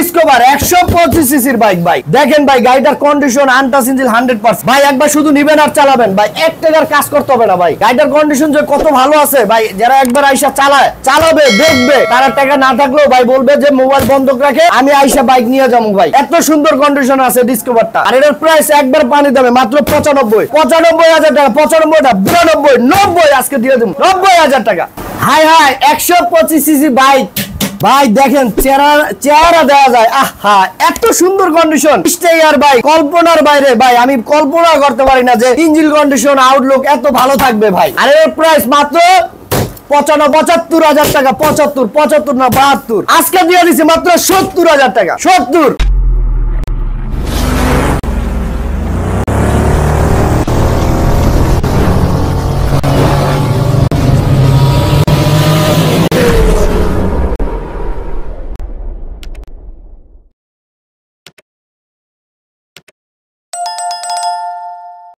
Discover 125 সিসির bike ভাই। দেখেন ভাই গাড়িটার কন্ডিশন আনটাচ ইঞ্জিন 100%। ভাই একবার শুধু নিবেন আর চালাবেন ভাই, 1 টাকার কাজ করতে হবে না ভাই। গাড়িটার কন্ডিশন যে কত ভালো আছে ভাই, যারা একবার আইসা চালাবে দেখবে, তারা টাকা না থাকলেও ভাই বলবে যে মোবাইল বন্ধক রাখে আমি আইসা বাইক নিয়ে যাবো ভাই। এত সুন্দর কন্ডিশন আছে ডিসকভারটা। আর এটার প্রাইস একবার পানি দামে মাত্র 95,000 টাকা। 95 না 92, 90 আজকে দিয়ে দেবো 90,000 টাকা। হাই 125 সিসি বাইক ভাই। দেখেন চেহারা দেওয়া যায়, আহা এত সুন্দর কন্ডিশন। স্টেয়ার ভাই কল্পনার বাইরে ভাই, আমি কল্পনা করতে পারি না যে ইঞ্জিন কন্ডিশন আউটলুক এত ভালো থাকবে ভাই। আর এর প্রাইস মাত্র 75,000 টাকা। 75 না 72, আজকে দিয়ে দিচ্ছি মাত্র 70,000 টাকা। 70।